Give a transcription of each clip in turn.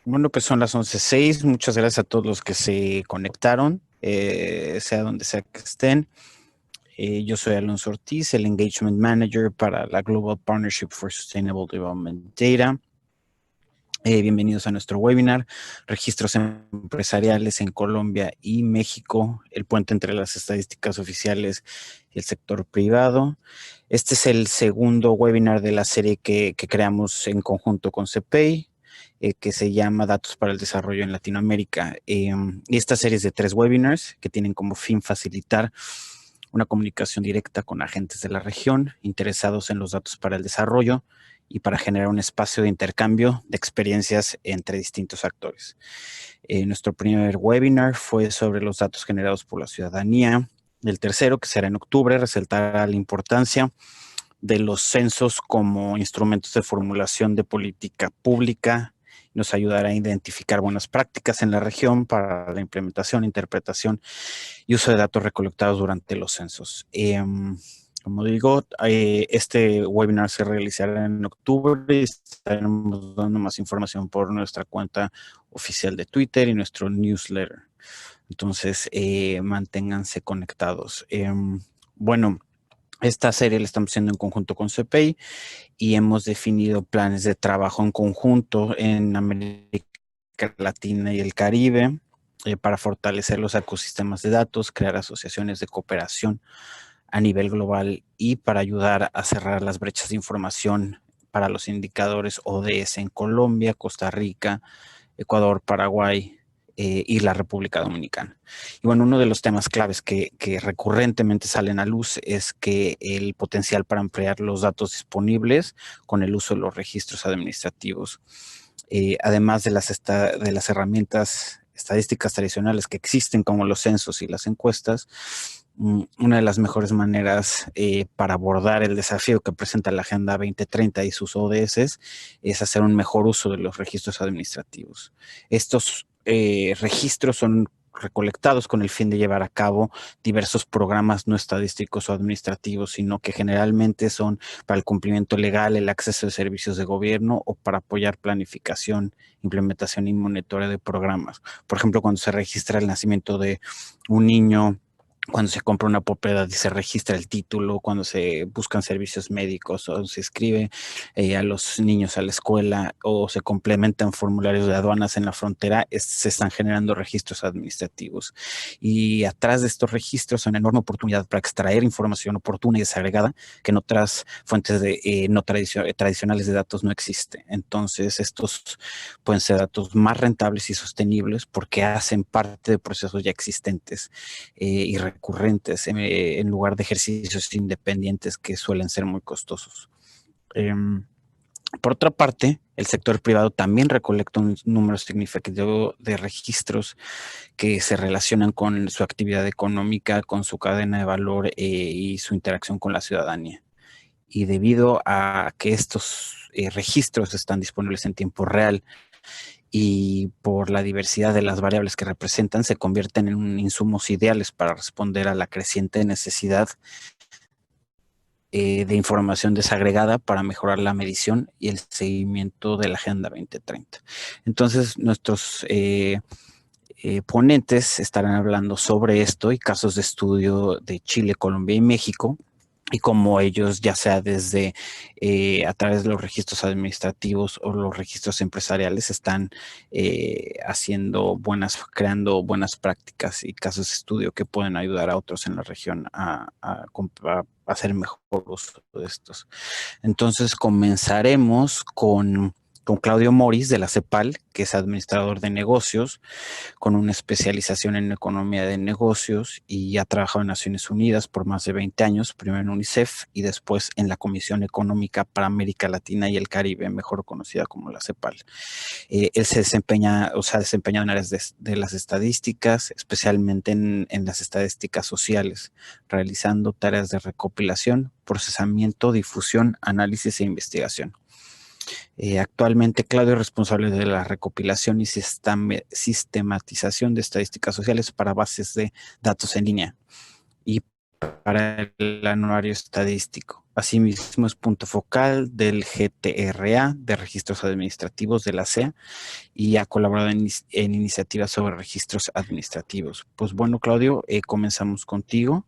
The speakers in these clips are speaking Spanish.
Bueno, pues son las 11:06. Muchas gracias a todos los que se conectaron, sea donde sea que estén. Yo soy Alonso Ortiz, el Engagement Manager para la Global Partnership for Sustainable Development Data. Bienvenidos a nuestro webinar, Registros Empresariales en Colombia y México, el puente entre las estadísticas oficiales y el sector privado. Este es el segundo webinar de la serie que creamos en conjunto con CPEI, que se llama Datos para el Desarrollo en Latinoamérica. Y esta serie es de 3 webinars que tienen como fin facilitar una comunicación directa con agentes de la región interesados en los datos para el desarrollo y para generar un espacio de intercambio de experiencias entre distintos actores. Nuestro primer webinar fue sobre los datos generados por la ciudadanía. El tercero, que será en octubre, resaltará la importancia de los censos como instrumentos de formulación de política pública. Nos ayudará a identificar buenas prácticas en la región para la implementación, interpretación y uso de datos recolectados durante los censos. Como digo, este webinar se realizará en octubre y estaremos dando más información por nuestra cuenta oficial de Twitter y nuestro newsletter. Entonces, manténganse conectados. Bueno, esta serie la estamos haciendo en conjunto con CPI y hemos definido planes de trabajo en conjunto en América Latina y el Caribe para fortalecer los ecosistemas de datos, crear asociaciones de cooperación a nivel global y para ayudar a cerrar las brechas de información para los indicadores ODS en Colombia, Costa Rica, Ecuador, Paraguay y la República Dominicana. Y bueno, uno de los temas claves que recurrentemente salen a luz es que el potencial para ampliar los datos disponibles con el uso de los registros administrativos, además de las herramientas estadísticas tradicionales que existen como los censos y las encuestas. Una de las mejores maneras para abordar el desafío que presenta la Agenda 2030 y sus ODS es hacer un mejor uso de los registros administrativos. Estos registros son recolectados con el fin de llevar a cabo diversos programas no estadísticos o administrativos, sino que generalmente son para el cumplimiento legal, el acceso a servicios de gobierno o para apoyar planificación, implementación y monitoreo de programas. Por ejemplo, cuando se registra el nacimiento de un niño, cuando se compra una propiedad y se registra el título, cuando se buscan servicios médicos o se escribe a los niños a la escuela o se complementan formularios de aduanas en la frontera, se están generando registros administrativos. Y atrás de estos registros son una enorme oportunidad para extraer información oportuna y desagregada que en otras fuentes no tradicionales de datos no existe. Entonces, estos pueden ser datos más rentables y sostenibles porque hacen parte de procesos ya existentes y recurrentes en lugar de ejercicios independientes que suelen ser muy costosos. Por otra parte, el sector privado también recolecta un número significativo de registros que se relacionan con su actividad económica, con su cadena de valor y su interacción con la ciudadanía. Y debido a que estos registros están disponibles en tiempo real y por la diversidad de las variables que representan, se convierten en insumos ideales para responder a la creciente necesidad de información desagregada para mejorar la medición y el seguimiento de la Agenda 2030. Entonces, nuestros ponentes estarán hablando sobre esto y casos de estudio de Chile, Colombia y México, y cómo ellos, ya sea desde a través de los registros administrativos o los registros empresariales, están creando buenas prácticas y casos de estudio que pueden ayudar a otros en la región a hacer mejor uso de estos. Entonces comenzaremos con Claudio Moris de la CEPAL, que es administrador de negocios, con una especialización en economía de negocios y ha trabajado en Naciones Unidas por más de 20 años, primero en UNICEF y después en la Comisión Económica para América Latina y el Caribe, mejor conocida como la CEPAL. Él se desempeña, o sea, ha desempeñado en áreas de las estadísticas, especialmente en las estadísticas sociales, realizando tareas de recopilación, procesamiento, difusión, análisis e investigación. Actualmente, Claudio es responsable de la recopilación y sistematización de estadísticas sociales para bases de datos en línea y para el anuario estadístico. Asimismo, es punto focal del GTRA, de Registros Administrativos de la CEA, y ha colaborado en iniciativas sobre registros administrativos. Pues bueno, Claudio, comenzamos contigo.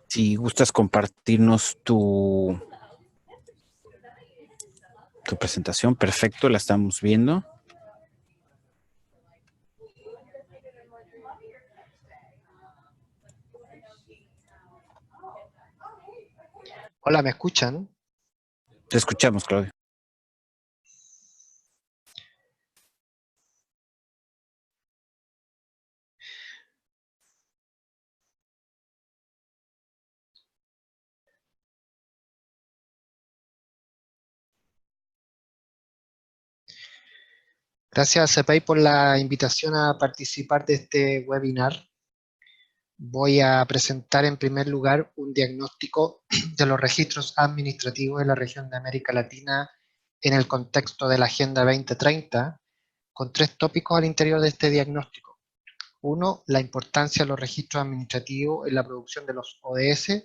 Si gustas compartirnos tu presentación, perfecto, la estamos viendo. Hola, ¿me escuchan? Te escuchamos, Claudio. Gracias, CEPEI, por la invitación a participar de este webinar. Voy a presentar en primer lugar un diagnóstico de los registros administrativos de la región de América Latina en el contexto de la Agenda 2030, con 3 tópicos al interior de este diagnóstico. 1, la importancia de los registros administrativos en la producción de los ODS,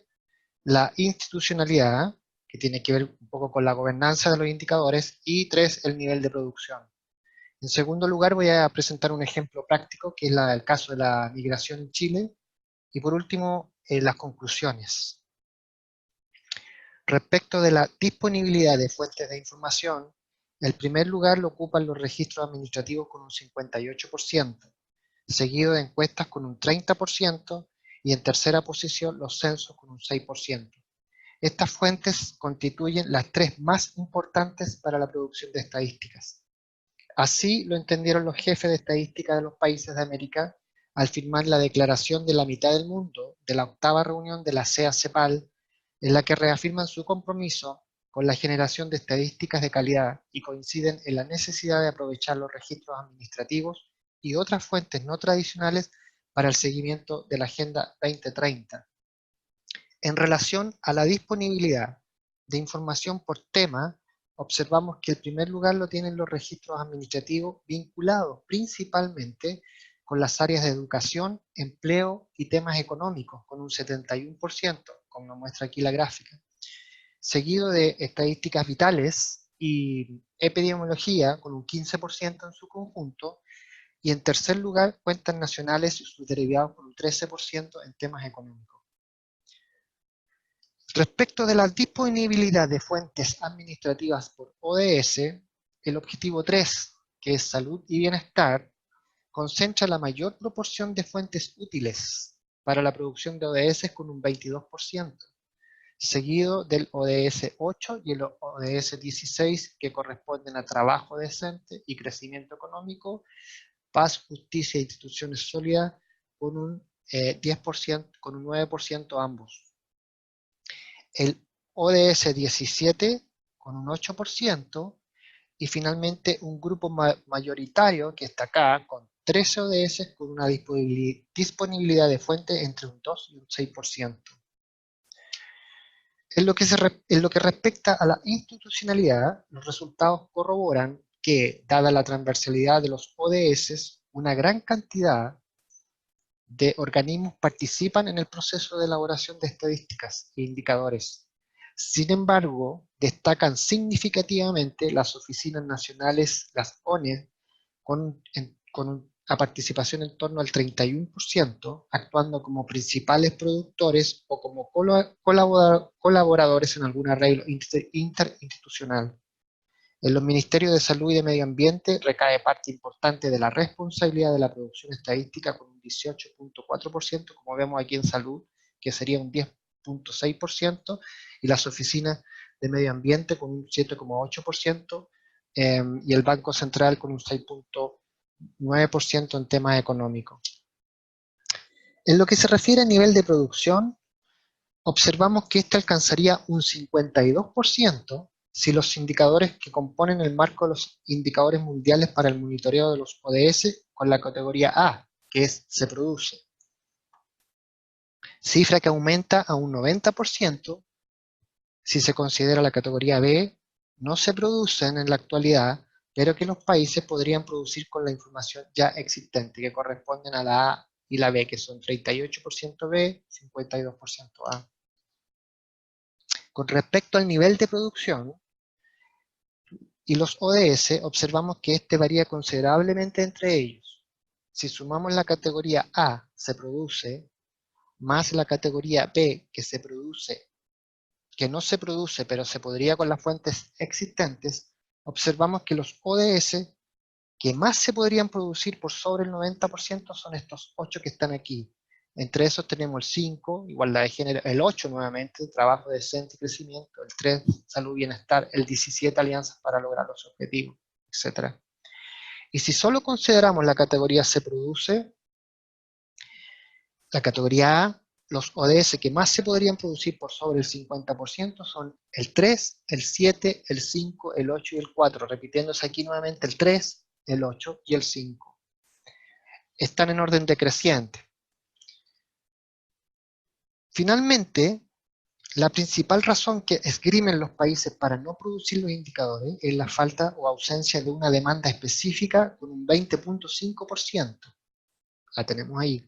la institucionalidad, que tiene que ver un poco con la gobernanza de los indicadores, y 3, el nivel de producción. En segundo lugar, voy a presentar un ejemplo práctico, que es el caso de la migración en Chile. Y por último, las conclusiones. Respecto de la disponibilidad de fuentes de información, el primer lugar lo ocupan los registros administrativos con un 58%, seguido de encuestas con un 30%, y en tercera posición los censos con un 6%. Estas fuentes constituyen las 3 más importantes para la producción de estadísticas. Así lo entendieron los jefes de estadística de los países de América al firmar la Declaración de la Mitad del Mundo de la 8ª reunión de la CEA-CEPAL, en la que reafirman su compromiso con la generación de estadísticas de calidad y coinciden en la necesidad de aprovechar los registros administrativos y otras fuentes no tradicionales para el seguimiento de la Agenda 2030. En relación a la disponibilidad de información por tema, observamos que el primer lugar lo tienen los registros administrativos vinculados principalmente con las áreas de educación, empleo y temas económicos, con un 71%, como nos muestra aquí la gráfica, seguido de estadísticas vitales y epidemiología, con un 15% en su conjunto, y en tercer lugar, cuentas nacionales y sus derivados con un 13% en temas económicos. Respecto de la disponibilidad de fuentes administrativas por ODS, el objetivo 3, que es salud y bienestar, concentra la mayor proporción de fuentes útiles para la producción de ODS con un 22%, seguido del ODS 8 y el ODS 16, que corresponden a trabajo decente y crecimiento económico, paz, justicia e instituciones sólidas, con un 10%, con un 9% ambos. El ODS 17 con un 8%, y finalmente un grupo mayoritario que está acá con 13 ODS con una disponibilidad de fuente entre un 2 y un 6%. En lo que respecta a la institucionalidad, los resultados corroboran que, dada la transversalidad de los ODS, una gran cantidad de organismos participan en el proceso de elaboración de estadísticas e indicadores. Sin embargo, destacan significativamente las oficinas nacionales, las ONE, con una participación en torno al 31%, actuando como principales productores o como colaboradores en algún arreglo interinstitucional. En los Ministerios de Salud y de Medio Ambiente recae parte importante de la responsabilidad de la producción estadística con un 18.4%, como vemos aquí en Salud, que sería un 10.6%, y las oficinas de Medio Ambiente con un 7.8%, y el Banco Central con un 6.9% en temas económicos. En lo que se refiere a nivel de producción, observamos que este alcanzaría un 52% si los indicadores que componen el marco de los indicadores mundiales para el monitoreo de los ODS con la categoría A, que es se produce. Cifra que aumenta a un 90% si se considera la categoría B, no se producen en la actualidad, pero que los países podrían producir con la información ya existente, que corresponden a la A y la B, que son 38% B, 52% A. Con respecto al nivel de producción y los ODS, observamos que este varía considerablemente entre ellos. Si sumamos la categoría A, se produce, más la categoría B, que no se produce, pero se podría con las fuentes existentes, observamos que los ODS que más se podrían producir por sobre el 90% son estos 8 que están aquí. Entre esos tenemos el 5, igualdad de género, el 8 nuevamente, trabajo decente y crecimiento, el 3, salud y bienestar, el 17, alianzas para lograr los objetivos, etc. Y si solo consideramos la categoría se produce, la categoría A, los ODS que más se podrían producir por sobre el 50% son el 3, el 7, el 5, el 8 y el 4, repitiéndose aquí nuevamente el 3, el 8 y el 5. Están en orden decreciente. Finalmente, la principal razón que esgrimen los países para no producir los indicadores es la falta o ausencia de una demanda específica con un 20.5%. La tenemos ahí.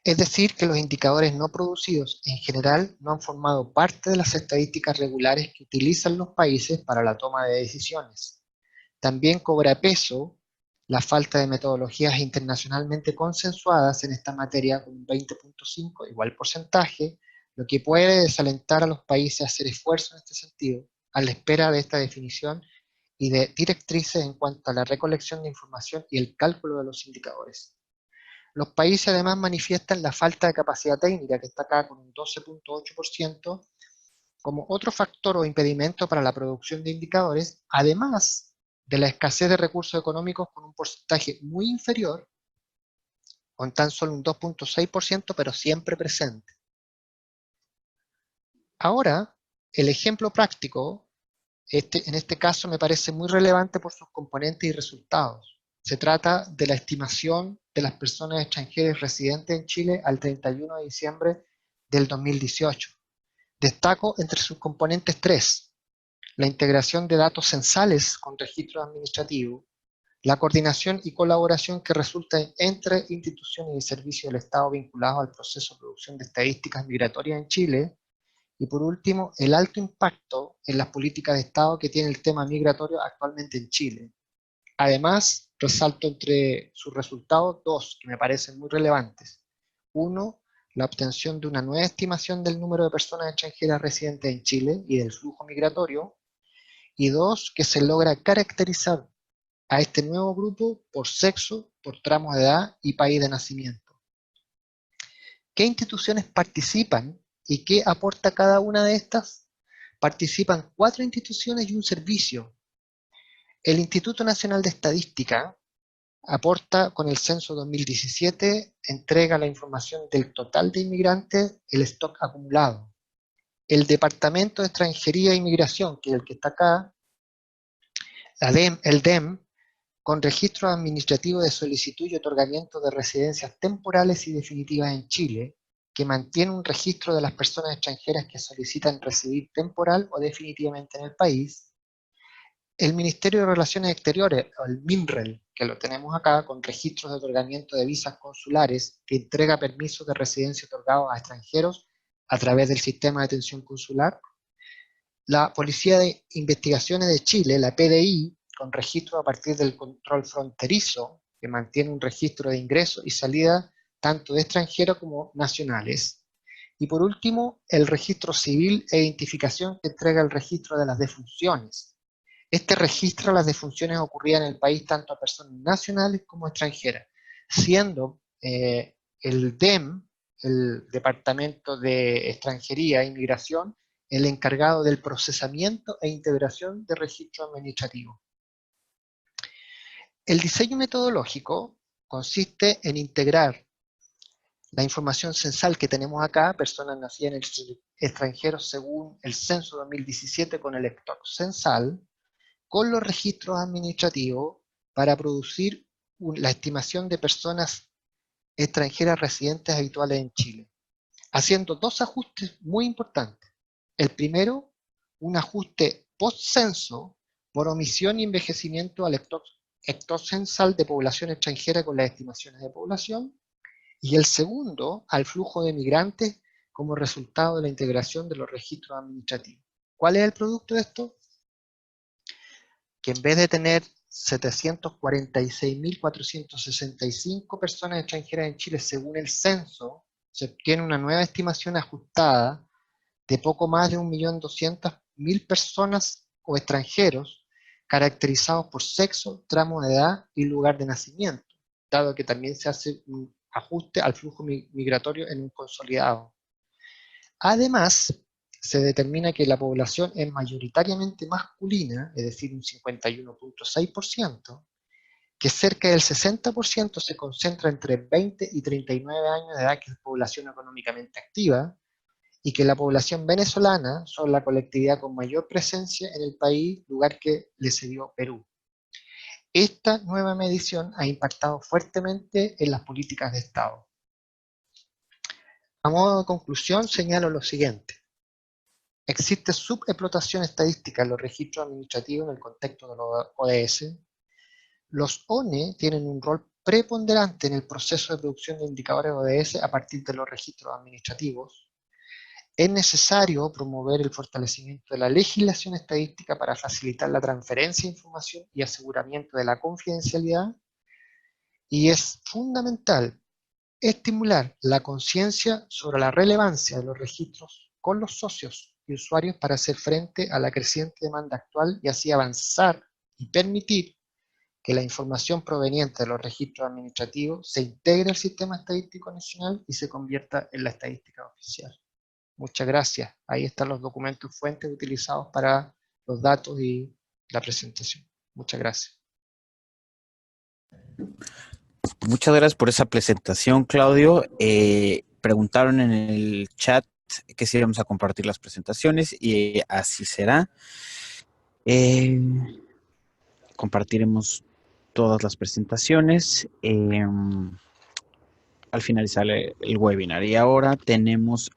Es decir, que los indicadores no producidos en general no han formado parte de las estadísticas regulares que utilizan los países para la toma de decisiones. También cobra peso la falta de metodologías internacionalmente consensuadas en esta materia con un 20.5 igual porcentaje, lo que puede desalentar a los países a hacer esfuerzos en este sentido, a la espera de esta definición y de directrices en cuanto a la recolección de información y el cálculo de los indicadores. Los países además manifiestan la falta de capacidad técnica, que está acá con un 12.8%, como otro factor o impedimento para la producción de indicadores, además de la escasez de recursos económicos con un porcentaje muy inferior, con tan solo un 2.6%, pero siempre presente. Ahora, el ejemplo práctico, en este caso me parece muy relevante por sus componentes y resultados. Se trata de la estimación de las personas extranjeras residentes en Chile al 31 de diciembre del 2018. Destaco entre sus componentes 3. La integración de datos censales con registros administrativos, la coordinación y colaboración que resulta entre instituciones y servicios del Estado vinculados al proceso de producción de estadísticas migratorias en Chile, y por último, el alto impacto en las políticas de Estado que tiene el tema migratorio actualmente en Chile. Además, resalto entre sus resultados dos que me parecen muy relevantes. Uno, la obtención de una nueva estimación del número de personas extranjeras residentes en Chile y del flujo migratorio. Y dos, que se logra caracterizar a este nuevo grupo por sexo, por tramos de edad y país de nacimiento. ¿Qué instituciones participan y qué aporta cada una de estas? Participan 4 instituciones y un servicio. El Instituto Nacional de Estadística aporta con el censo 2017, entrega la información del total de inmigrantes, el stock acumulado. El Departamento de Extranjería e Inmigración, que es el que está acá, el DEM, con registro administrativo de solicitud y otorgamiento de residencias temporales y definitivas en Chile, que mantiene un registro de las personas extranjeras que solicitan residir temporal o definitivamente en el país. El Ministerio de Relaciones Exteriores, o el MINREL, que lo tenemos acá, con registros de otorgamiento de visas consulares, que entrega permisos de residencia otorgados a extranjeros a través del sistema de atención consular. La Policía de Investigaciones de Chile, la PDI, con registro a partir del control fronterizo, que mantiene un registro de ingreso y salida tanto de extranjeros como nacionales. Y por último, el registro civil e identificación, que entrega el registro de las defunciones. Este registra las defunciones ocurridas en el país tanto a personas nacionales como extranjeras, siendo el DEM, el Departamento de Extranjería e Inmigración, el encargado del procesamiento e integración de registros administrativos. El diseño metodológico consiste en integrar la información censal que tenemos acá, personas nacidas en el extranjero según el censo 2017 con el stock censal, con los registros administrativos para producir la estimación de personas extranjeras residentes habituales en Chile, haciendo 2 ajustes muy importantes. El primero, un ajuste post-censo por omisión y envejecimiento al ectocensal de población extranjera con las estimaciones de población, y el segundo al flujo de migrantes como resultado de la integración de los registros administrativos. ¿Cuál es el producto de esto? Que en vez de tener 746.465 personas extranjeras en Chile según el censo, se obtiene una nueva estimación ajustada de poco más de 1.200.000 personas o extranjeros caracterizados por sexo, tramo de edad y lugar de nacimiento, dado que también se hace un ajuste al flujo migratorio en un consolidado. Además, se determina que la población es mayoritariamente masculina, es decir, un 51.6%, que cerca del 60% se concentra entre 20 y 39 años de edad, que es población económicamente activa, y que la población venezolana son la colectividad con mayor presencia en el país, lugar que le cedió Perú. Esta nueva medición ha impactado fuertemente en las políticas de Estado. A modo de conclusión, señalo lo siguiente. Existe subexplotación estadística en los registros administrativos en el contexto de los ODS. Los ONE tienen un rol preponderante en el proceso de producción de indicadores ODS a partir de los registros administrativos. Es necesario promover el fortalecimiento de la legislación estadística para facilitar la transferencia de información y aseguramiento de la confidencialidad. Y es fundamental estimular la conciencia sobre la relevancia de los registros con los socios y usuarios para hacer frente a la creciente demanda actual y así avanzar y permitir que la información proveniente de los registros administrativos se integre al sistema estadístico nacional y se convierta en la estadística oficial. Muchas gracias. Ahí están los documentos fuentes utilizados para los datos y la presentación. Muchas gracias. Muchas gracias por esa presentación, Claudio. Preguntaron en el chat que si íbamos a compartir las presentaciones y así será. Compartiremos todas las presentaciones al finalizar el webinar. Y ahora tenemos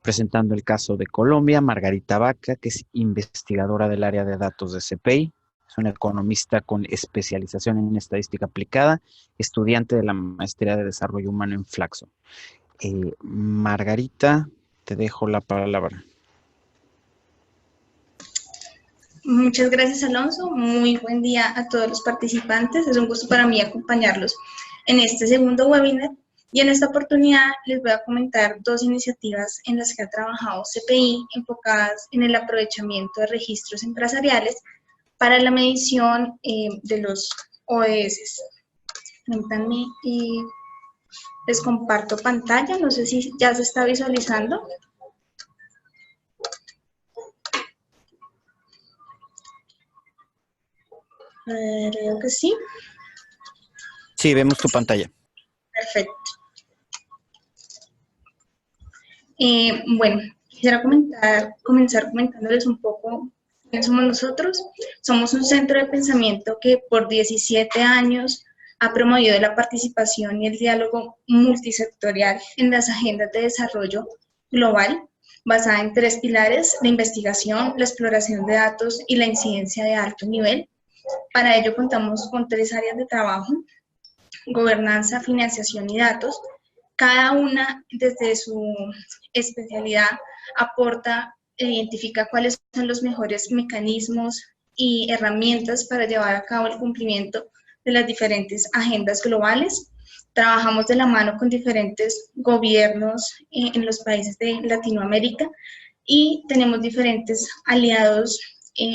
presentando el caso de Colombia, Margarita Vaca, que es investigadora del área de datos de CPI. Es una economista con especialización en estadística aplicada, estudiante de la Maestría de Desarrollo Humano en Flaxo. Margarita, te dejo la palabra. Muchas gracias, Alonso. Muy buen día a todos los participantes. Es un gusto para mí acompañarlos en este segundo webinar. Y en esta oportunidad les voy a comentar dos iniciativas en las que ha trabajado CPI enfocadas en el aprovechamiento de registros empresariales para la medición de los ODS. Permítanme, les comparto pantalla, no sé si ya se está visualizando. Creo que sí. Sí, vemos tu pantalla. Perfecto. Bueno, quisiera comenzar comentándoles un poco quién somos nosotros. Somos un centro de pensamiento que por 17 años ha promovido la participación y el diálogo multisectorial en las agendas de desarrollo global, basada en 3 pilares: la investigación, la exploración de datos y la incidencia de alto nivel. Para ello contamos con 3 áreas de trabajo: gobernanza, financiación y datos. Cada una, desde su especialidad, aporta e identifica cuáles son los mejores mecanismos y herramientas para llevar a cabo el cumplimiento de las diferentes agendas globales. Trabajamos de la mano con diferentes gobiernos en los países de Latinoamérica y tenemos diferentes aliados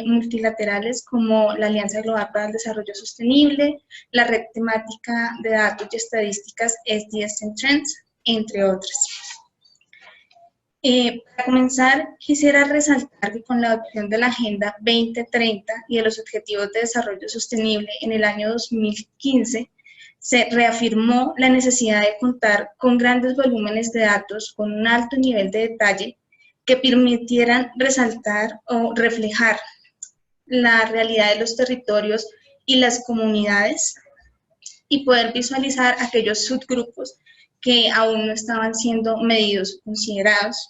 multilaterales como la Alianza Global para el Desarrollo Sostenible, la Red Temática de Datos y Estadísticas SDS and Trends, entre otras. Para comenzar, quisiera resaltar que con la adopción de la Agenda 2030 y de los Objetivos de Desarrollo Sostenible en el año 2015, se reafirmó la necesidad de contar con grandes volúmenes de datos con un alto nivel de detalle que permitieran resaltar o reflejar la realidad de los territorios y las comunidades y poder visualizar aquellos subgrupos que aún no estaban siendo medidos o considerados.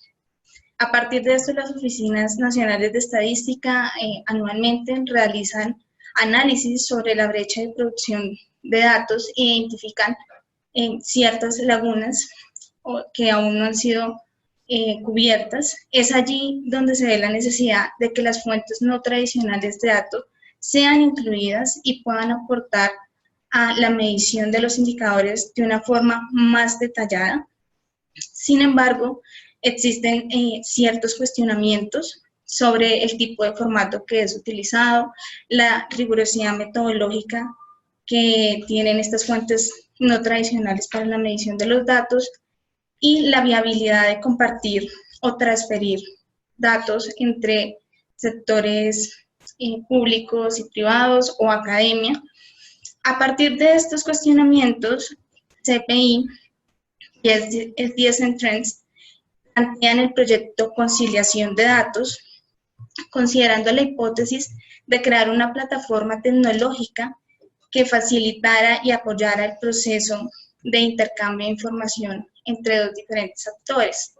A partir de esto, las Oficinas Nacionales de Estadística anualmente realizan análisis sobre la brecha de producción de datos e identifican ciertas lagunas que aún no han sido cubiertas. Es allí donde se ve la necesidad de que las fuentes no tradicionales de datos sean incluidas y puedan aportar a la medición de los indicadores de una forma más detallada. Sin embargo, existen ciertos cuestionamientos sobre el tipo de formato que es utilizado, la rigurosidad metodológica que tienen estas fuentes no tradicionales para la medición de los datos y la viabilidad de compartir o transferir datos entre sectores públicos y privados o academia. A partir de estos cuestionamientos, CPI y SDSN Trends plantean el proyecto Conciliación de Datos, considerando la hipótesis de crear una plataforma tecnológica que facilitara y apoyara el proceso de intercambio de información entre dos diferentes actores.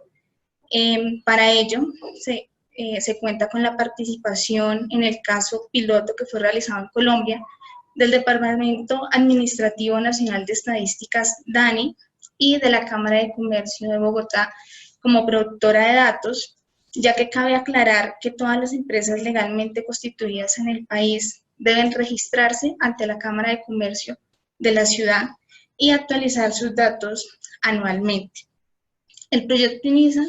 Para ello, se cuenta con la participación en el caso piloto que fue realizado en Colombia del Departamento Administrativo Nacional de Estadísticas, DANI, y de la Cámara de Comercio de Bogotá como productora de datos, ya que cabe aclarar que todas las empresas legalmente constituidas en el país deben registrarse ante la Cámara de Comercio de la ciudad y actualizar sus datos anualmente. El proyecto inicia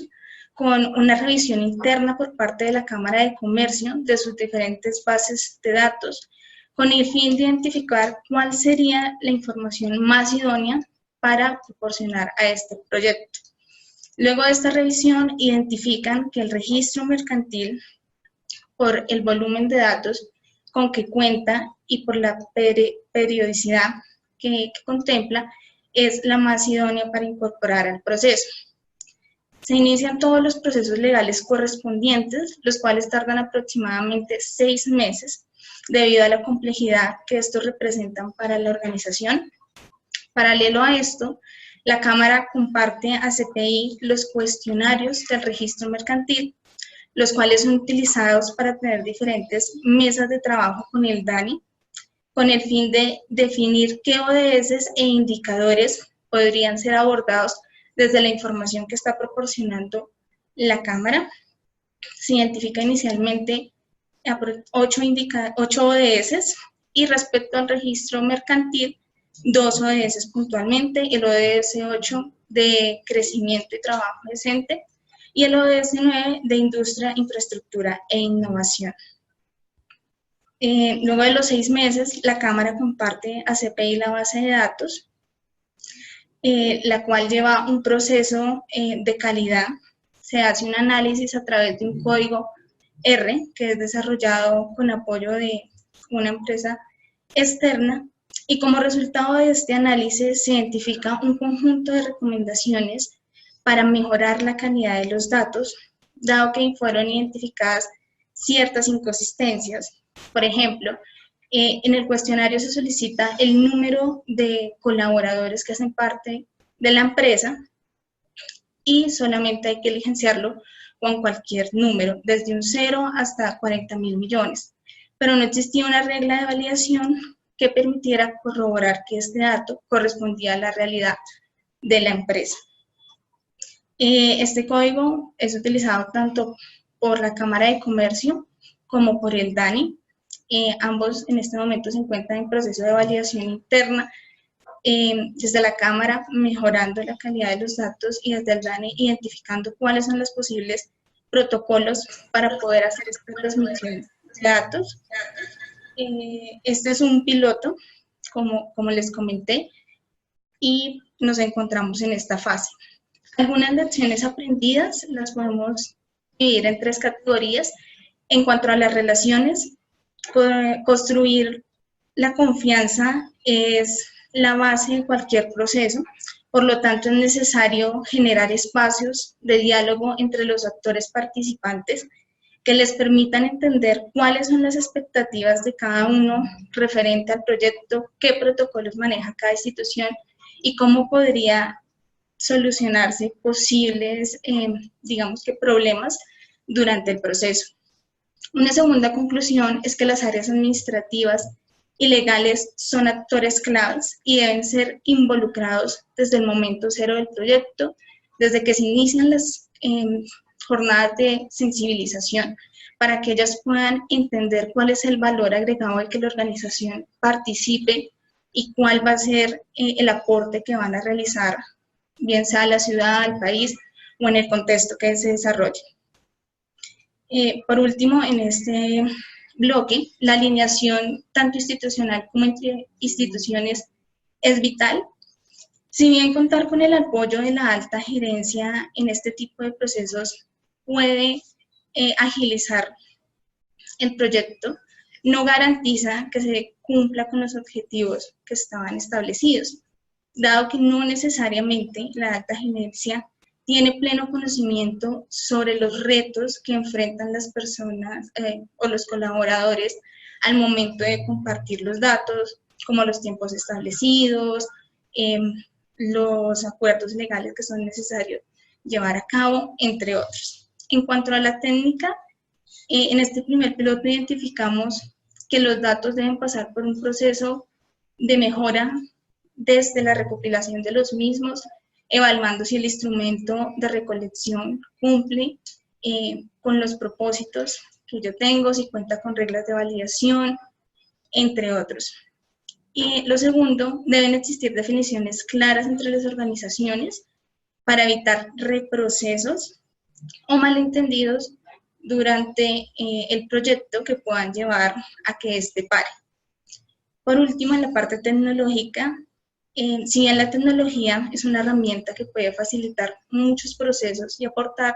con una revisión interna por parte de la Cámara de Comercio de sus diferentes bases de datos, con el fin de identificar cuál sería la información más idónea para proporcionar a este proyecto. Luego de esta revisión, identifican que el registro mercantil, por el volumen de datos con que cuenta y por la periodicidad que contempla, es la más idónea para incorporar al proceso. Se inician todos los procesos legales correspondientes, los cuales tardan aproximadamente 6 meses, debido a la complejidad que estos representan para la organización. Paralelo a esto, la Cámara comparte a CPI los cuestionarios del registro mercantil, los cuales son utilizados para tener diferentes mesas de trabajo con el DANI, con el fin de definir qué ODS e indicadores podrían ser abordados desde la información que está proporcionando la Cámara. Se identifica inicialmente 8 ODS y respecto al registro mercantil, 2 ODS puntualmente, el ODS 8 de crecimiento y trabajo decente y el ODS 9 de industria, infraestructura e innovación. Luego de los 6 meses, la Cámara comparte a CPI la base de datos, la cual lleva un proceso de calidad. Se hace un análisis a través de un código R, que es desarrollado con apoyo de una empresa externa, y como resultado de este análisis se identifica un conjunto de recomendaciones para mejorar la calidad de los datos, dado que fueron identificadas ciertas inconsistencias. Por ejemplo, en el cuestionario se solicita el número de colaboradores que hacen parte de la empresa y solamente hay que diligenciarlo con cualquier número, desde un 0 hasta 40.000 millones. Pero no existía una regla de validación que permitiera corroborar que este dato correspondía a la realidad de la empresa. Este código es utilizado tanto por la Cámara de Comercio como por el DANI. Ambos en este momento se encuentran en proceso de validación interna, desde la Cámara mejorando la calidad de los datos y desde el DANI identificando cuáles son los posibles protocolos para poder hacer esta transmisión de datos. Este es un piloto, como les comenté, y nos encontramos en esta fase. Algunas lecciones aprendidas las podemos dividir en 3 categorías. En cuanto a las relaciones, construir la confianza es la base de cualquier proceso, por lo tanto es necesario generar espacios de diálogo entre los actores participantes que les permitan entender cuáles son las expectativas de cada uno referente al proyecto, qué protocolos maneja cada institución y cómo podría solucionarse posibles, digamos que problemas durante el proceso. Una segunda conclusión es que las áreas administrativas y legales son actores claves y deben ser involucrados desde el momento cero del proyecto, desde que se inician las jornadas de sensibilización, para que ellas puedan entender cuál es el valor agregado de que la organización participe y cuál va a ser el aporte que van a realizar, bien sea a la ciudad, al país o en el contexto que se desarrolle. Por último, en este bloque, la alineación tanto institucional como entre instituciones es vital. Si bien contar con el apoyo de la alta gerencia en este tipo de procesos puede agilizar el proyecto, no garantiza que se cumpla con los objetivos que estaban establecidos, dado que no necesariamente la alta gerencia tiene pleno conocimiento sobre los retos que enfrentan las personas o los colaboradores al momento de compartir los datos, como los tiempos establecidos, los acuerdos legales que son necesarios llevar a cabo, entre otros. En cuanto a la técnica, en este primer piloto identificamos que los datos deben pasar por un proceso de mejora desde la recopilación de los mismos, evaluando si el instrumento de recolección cumple con los propósitos que yo tengo, si cuenta con reglas de validación, entre otros. Y lo segundo, deben existir definiciones claras entre las organizaciones para evitar reprocesos o malentendidos durante el proyecto que puedan llevar a que éste pare. Por último, en la parte tecnológica, si bien la tecnología es una herramienta que puede facilitar muchos procesos y aportar,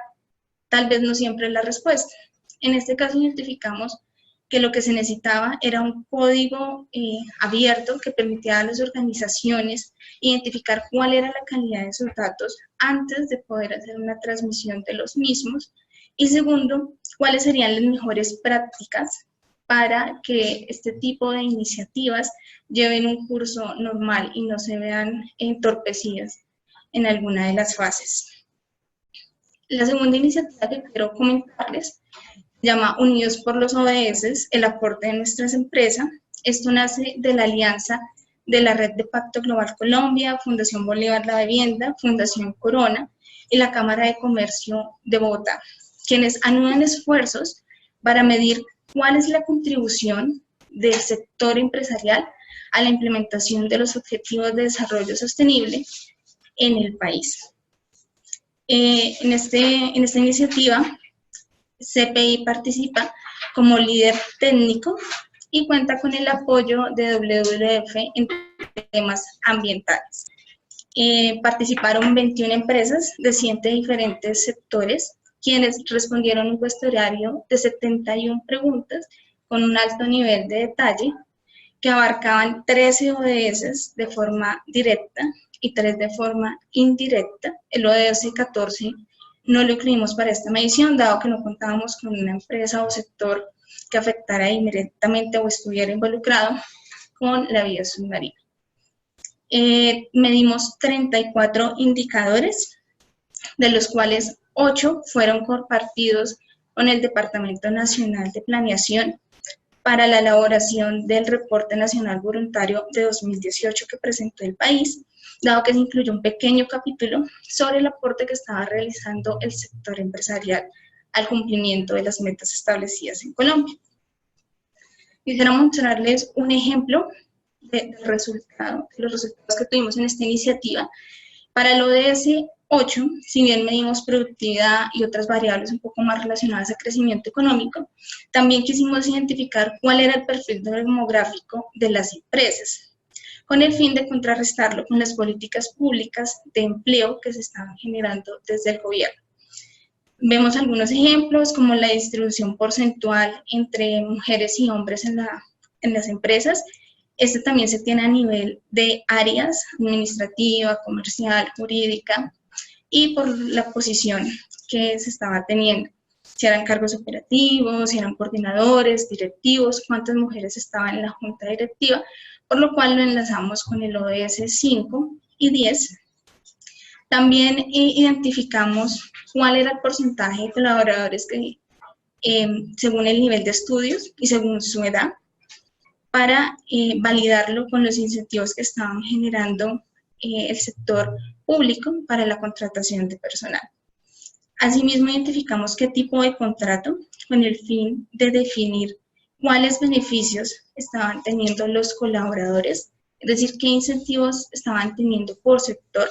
tal vez no siempre la respuesta. En este caso identificamos que lo que se necesitaba era un código abierto que permitía a las organizaciones identificar cuál era la calidad de sus datos antes de poder hacer una transmisión de los mismos. Y segundo, cuáles serían las mejores prácticas para que este tipo de iniciativas lleven un curso normal y no se vean entorpecidas en alguna de las fases. La segunda iniciativa que quiero comentarles se llama Unidos por los ODS, el aporte de nuestras empresas. Esto nace de la alianza de la Red de Pacto Global Colombia, Fundación Bolívar La Vivienda, Fundación Corona y la Cámara de Comercio de Bogotá, quienes anudan esfuerzos para medir cuál es la contribución del sector empresarial a la implementación de los Objetivos de Desarrollo Sostenible en el país. En esta iniciativa, CPI participa como líder técnico y cuenta con el apoyo de WWF en temas ambientales. Participaron 21 empresas de 7 diferentes sectores, quienes respondieron un cuestionario de 71 preguntas con un alto nivel de detalle que abarcaban 13 ODS de forma directa y 3 de forma indirecta. El ODS 14 no lo incluimos para esta medición, dado que no contábamos con una empresa o sector que afectara indirectamente o estuviera involucrado con la vida submarina. Medimos 34 indicadores, de los cuales 8 fueron compartidos con el Departamento Nacional de Planeación para la elaboración del Reporte Nacional Voluntario de 2018 que presentó el país, dado que se incluyó un pequeño capítulo sobre el aporte que estaba realizando el sector empresarial al cumplimiento de las metas establecidas en Colombia. Quisiera mostrarles un ejemplo de los resultados que tuvimos en esta iniciativa. Para el ODS 8, si bien medimos productividad y otras variables un poco más relacionadas a crecimiento económico, también quisimos identificar cuál era el perfil demográfico de las empresas, con el fin de contrarrestarlo con las políticas públicas de empleo que se estaban generando desde el gobierno. Vemos algunos ejemplos como la distribución porcentual entre mujeres y hombres en las empresas. Este también se tiene a nivel de áreas, administrativa, comercial, jurídica, y por la posición que se estaba teniendo. Si eran cargos operativos, si eran coordinadores, directivos, cuántas mujeres estaban en la junta directiva, por lo cual lo enlazamos con el ODS 5 y 10. También identificamos cuál era el porcentaje de colaboradores que, según el nivel de estudios y según su edad, para validarlo con los incentivos que estaban generando el sector público para la contratación de personal. Asimismo, identificamos qué tipo de contrato con el fin de definir cuáles beneficios estaban teniendo los colaboradores, es decir, qué incentivos estaban teniendo por sector.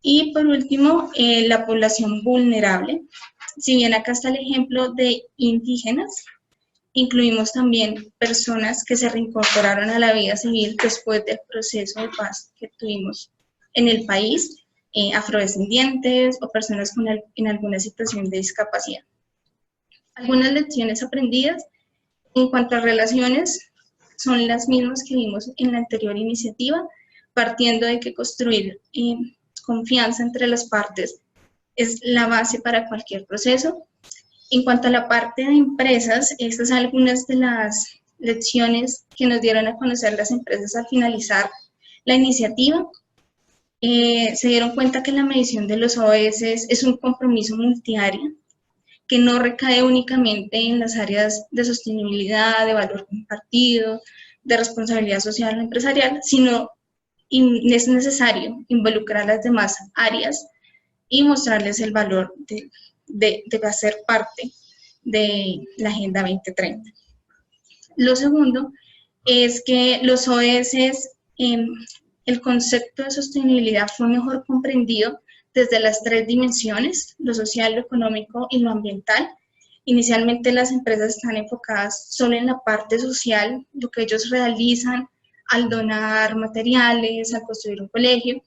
Y por último, la población vulnerable. Si bien acá está el ejemplo de indígenas, incluimos también personas que se reincorporaron a la vida civil después del proceso de paz que tuvimos en el país, afrodescendientes o personas en alguna situación de discapacidad. Algunas lecciones aprendidas en cuanto a relaciones son las mismas que vimos en la anterior iniciativa, partiendo de que construir confianza entre las partes es la base para cualquier proceso. En cuanto a la parte de empresas, estas son algunas de las lecciones que nos dieron a conocer las empresas al finalizar la iniciativa. Se dieron cuenta que la medición de los ODS es un compromiso multiárea que no recae únicamente en las áreas de sostenibilidad, de valor compartido, de responsabilidad social o empresarial, sino es necesario involucrar las demás áreas y mostrarles el valor de hacer parte de la Agenda 2030. Lo segundo es que los ODS, el concepto de sostenibilidad fue mejor comprendido desde las tres dimensiones, lo social, lo económico y lo ambiental. Inicialmente las empresas están enfocadas solo en la parte social, lo que ellos realizan al donar materiales, al construir un colegio,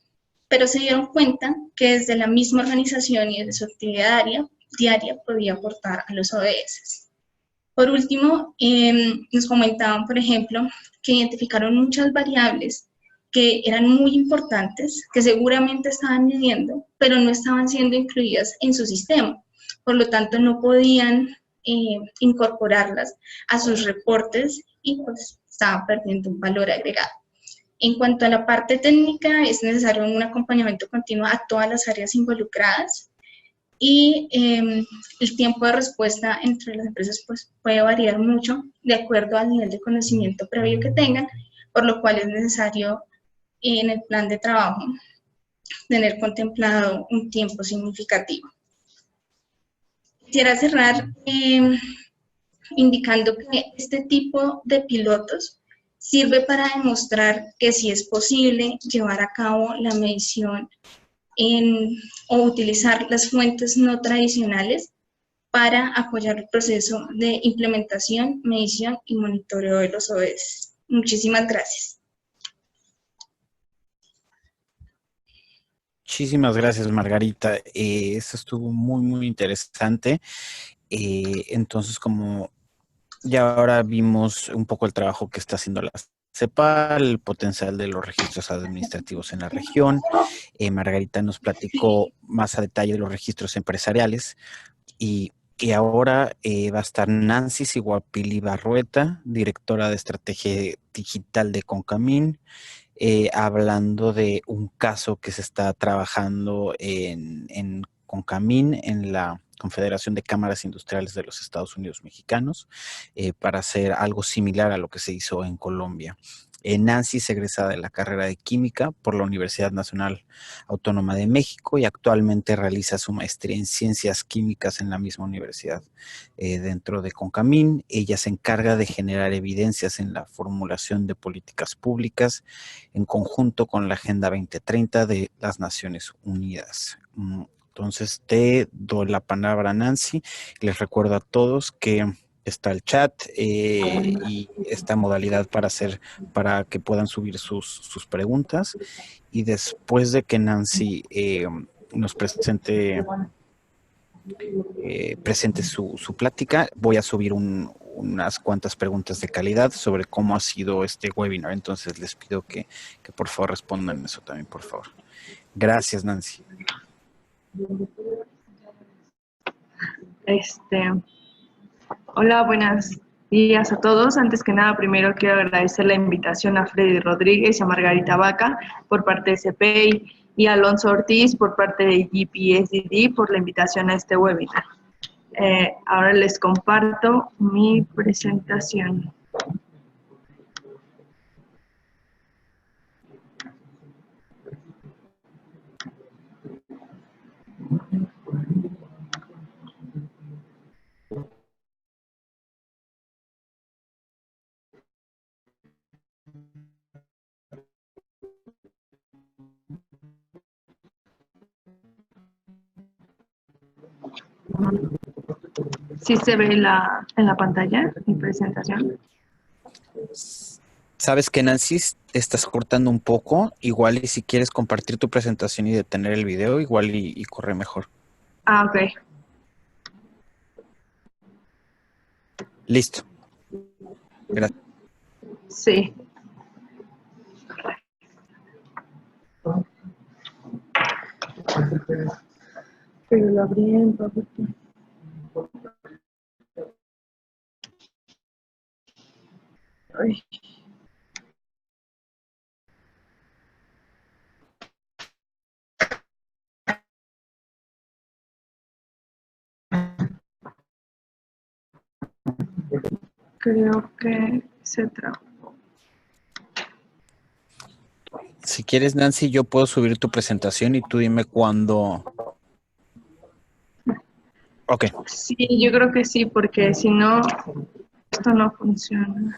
pero se dieron cuenta que desde la misma organización y desde su actividad diaria podía aportar a los ODS. Por último, nos comentaban, por ejemplo, que identificaron muchas variables que eran muy importantes, que seguramente estaban midiendo, pero no estaban siendo incluidas en su sistema. Por lo tanto, no podían incorporarlas a sus reportes y pues estaban perdiendo un valor agregado. En cuanto a la parte técnica, es necesario un acompañamiento continuo a todas las áreas involucradas y el tiempo de respuesta entre las empresas pues, puede variar mucho de acuerdo al nivel de conocimiento previo que tengan, por lo cual es necesario en el plan de trabajo tener contemplado un tiempo significativo. Quisiera cerrar indicando que este tipo de pilotos sirve para demostrar que sí es posible llevar a cabo la medición o utilizar las fuentes no tradicionales para apoyar el proceso de implementación, medición y monitoreo de los ODS. Muchísimas gracias. Muchísimas gracias, Margarita. Esto estuvo muy, muy interesante. Entonces, como ya ahora vimos un poco el trabajo que está haciendo la CEPAL, el potencial de los registros administrativos en la región. Margarita nos platicó más a detalle de los registros empresariales. Y ahora va a estar Nancy Siguapili Barrueta, directora de Estrategia Digital de Concamín, hablando de un caso que se está trabajando en Concamín, en la Confederación de Cámaras Industriales de los Estados Unidos Mexicanos, para hacer algo similar a lo que se hizo en Colombia. Nancy es egresada de la carrera de Química por la Universidad Nacional Autónoma de México y actualmente realiza su maestría en Ciencias Químicas en la misma universidad. Dentro de Concamín, ella se encarga de generar evidencias en la formulación de políticas públicas en conjunto con la Agenda 2030 de las Naciones Unidas. Entonces, te doy la palabra, Nancy. Les recuerdo a todos que está el chat y esta modalidad para que puedan subir sus preguntas. Y después de que Nancy nos presente su plática, voy a subir unas cuantas preguntas de calidad sobre cómo ha sido este webinar. Entonces les pido que por favor respondan eso también, por favor. Gracias, Nancy. Hola, buenos días a todos. Antes que nada, primero quiero agradecer la invitación a Freddy Rodríguez y a Margarita Vaca por parte de CPI y Alonso Ortiz por parte de GPSDD por la invitación a este webinar. Ahora les comparto mi presentación. ¿Sí se ve en la pantalla mi presentación? ¿Sabes que, Nancy? Estás cortando un poco. Igual y si quieres compartir tu presentación y detener el video, igual y corre mejor. Ah, ok. Listo. Gracias. Sí. Pero lo abrí en PowerPoint. Ay. Creo que se trabó. Si quieres, Nancy, yo puedo subir tu presentación y tú dime cuándo. Ok. Sí, yo creo que sí, porque si no, esto no funciona.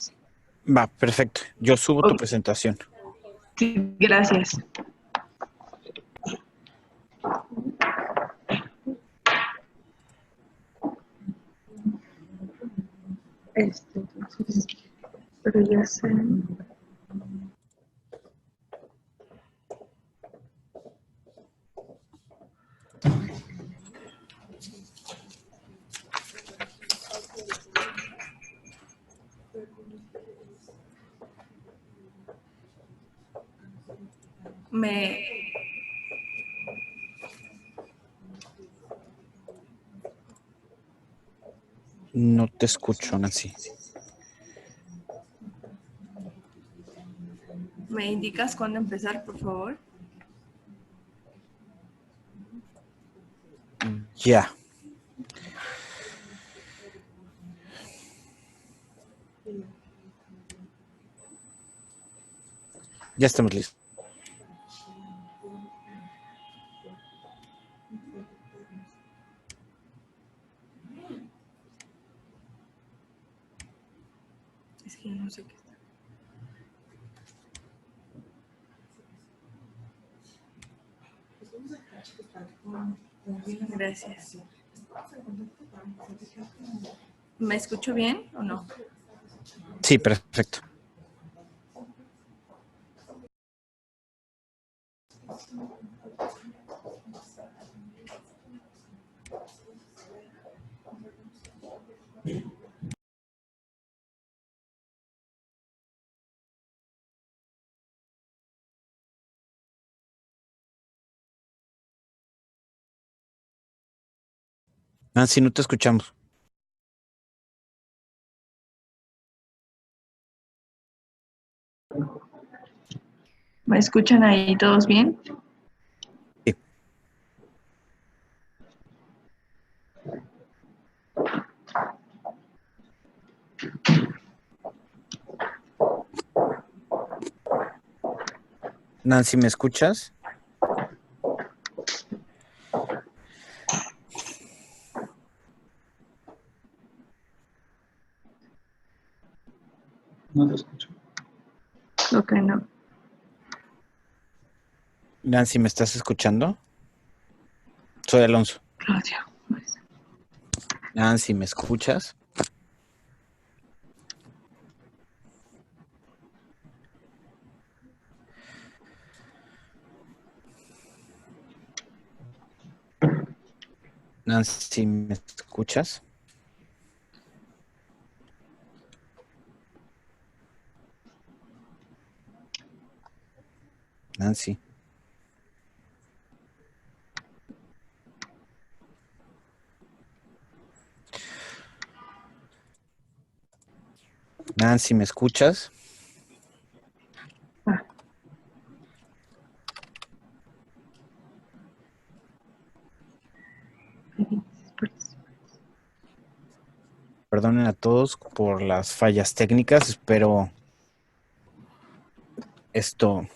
Va, perfecto. Yo subo tu Ok, presentación. sí, gracias. Entonces, pero ya sé. Me... No te escucho, Nancy. ¿Me indicas cuándo empezar, por favor? Ya. Ya estamos listos. Es que no sé qué está. Gracias. ¿Me escucho bien o no? Sí, perfecto. Nancy, no te escuchamos. ¿Me escuchan ahí todos bien? Sí. Nancy, ¿me escuchas? No te escucho. Ok, no. Nancy, ¿me estás escuchando? Soy Alonso. Claudio. Nancy, ¿me escuchas? Nancy, ¿me escuchas? Nancy. Nancy, ¿me escuchas? Ah. Perdonen a todos por las fallas técnicas, espero esto...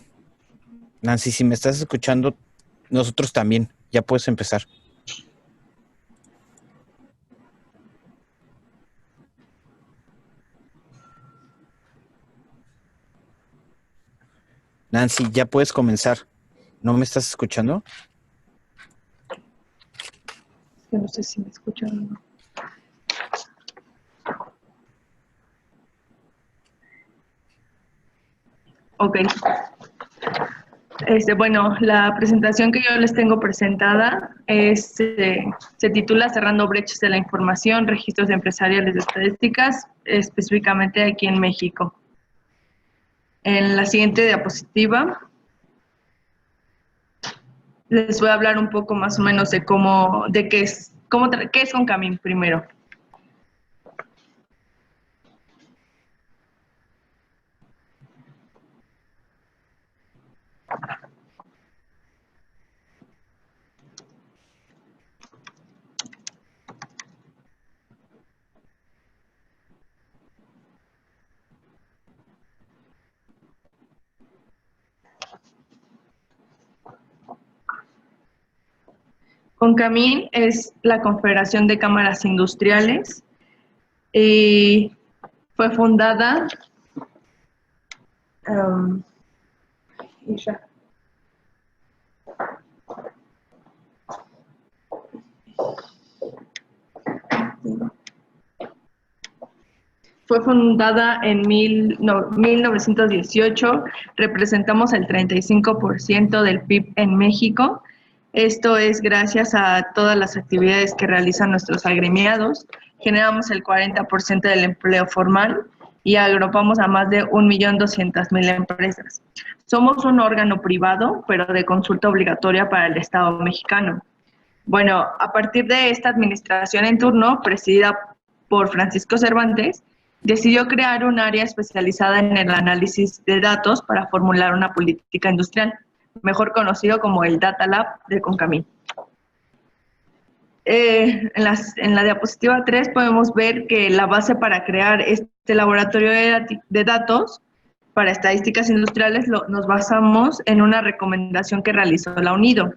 Nancy, si me estás escuchando, nosotros también, ya puedes empezar. Nancy, ya puedes comenzar. ¿No me estás escuchando? Yo no sé si me escuchan o no. Ok. Bueno, la presentación que yo les tengo presentada se titula Cerrando brechas de la información, registros empresariales de estadísticas, específicamente aquí en México. En la siguiente diapositiva les voy a hablar un poco más o menos de qué es Concamín primero. Concamín es la Confederación de Cámaras Industriales y fue fundada en 1918, representamos el 35% del PIB en México. Esto es gracias a todas las actividades que realizan nuestros agremiados. Generamos el 40% del empleo formal y agrupamos a más de 1.200.000 empresas. Somos un órgano privado, pero de consulta obligatoria para el Estado mexicano. Bueno, a partir de esta administración en turno, presidida por Francisco Cervantes, decidió crear un área especializada en el análisis de datos para formular una política industrial, mejor conocido como el Data Lab de Concamín. En la diapositiva 3 podemos ver que la base para crear este laboratorio de datos para estadísticas industriales nos basamos en una recomendación que realizó la UNIDO,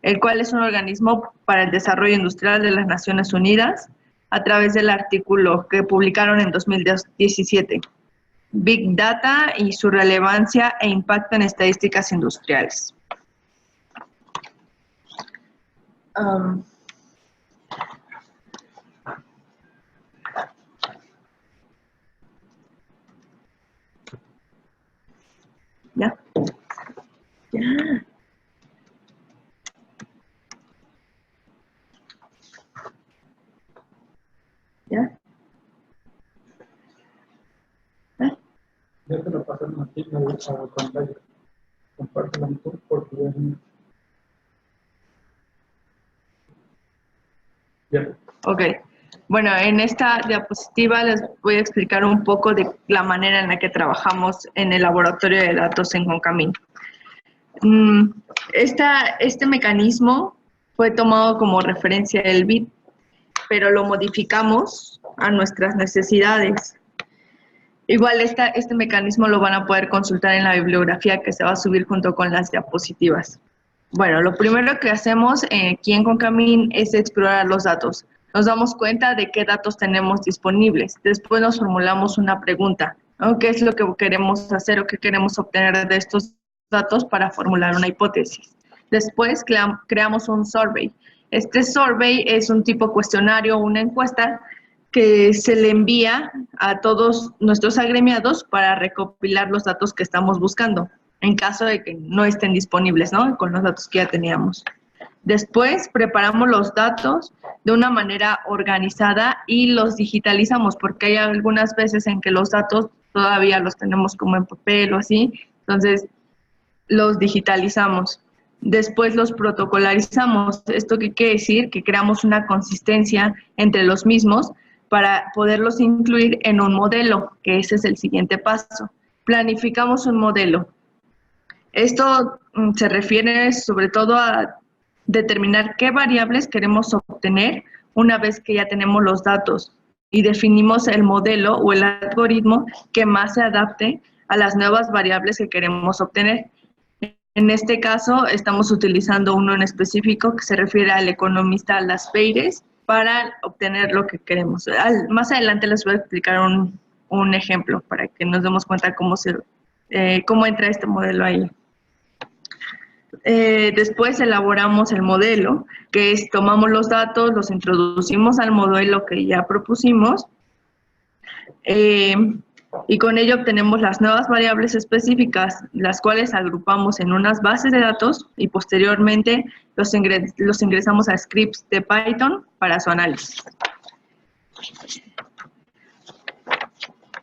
el cual es un organismo para el desarrollo industrial de las Naciones Unidas, a través del artículo que publicaron en 2017, Big Data y su relevancia e impacto en estadísticas industriales. ¿Ya? Ya. ¿Ya? Ya te lo pasaron a ti, a pantalla. Compártela tú porque ya. Ok. Bueno, en esta diapositiva les voy a explicar un poco de la manera en la que trabajamos en el laboratorio de datos en Concamín. Este mecanismo fue tomado como referencia del BID, pero lo modificamos a nuestras necesidades. Igual este mecanismo lo van a poder consultar en la bibliografía que se va a subir junto con las diapositivas. Bueno, lo primero que hacemos aquí en Concamín es explorar los datos. Nos damos cuenta de qué datos tenemos disponibles. Después nos formulamos una pregunta, ¿no? ¿Qué es lo que queremos hacer o qué queremos obtener de estos datos para formular una hipótesis? Después creamos un survey. Este survey es un tipo cuestionario, una encuesta que se le envía a todos nuestros agremiados para recopilar los datos que estamos buscando, en caso de que no estén disponibles, ¿no? Con los datos que ya teníamos. Después preparamos los datos de una manera organizada y los digitalizamos, porque hay algunas veces en que los datos todavía los tenemos como en papel o así, entonces los digitalizamos. Después los protocolarizamos. ¿Esto qué quiere decir? Que creamos una consistencia entre los mismos para poderlos incluir en un modelo, que ese es el siguiente paso. Planificamos un modelo. Esto se refiere sobre todo a determinar qué variables queremos obtener una vez que ya tenemos los datos y definimos el modelo o el algoritmo que más se adapte a las nuevas variables que queremos obtener. En este caso, estamos utilizando uno en específico que se refiere al economista Las Peires para obtener lo que queremos. Más adelante les voy a explicar un ejemplo para que nos demos cuenta cómo entra este modelo ahí. Después elaboramos el modelo, que es tomamos los datos, los introducimos al modelo que ya propusimos, y con ello obtenemos las nuevas variables específicas, las cuales agrupamos en unas bases de datos y posteriormente los ingresamos a scripts de Python para su análisis.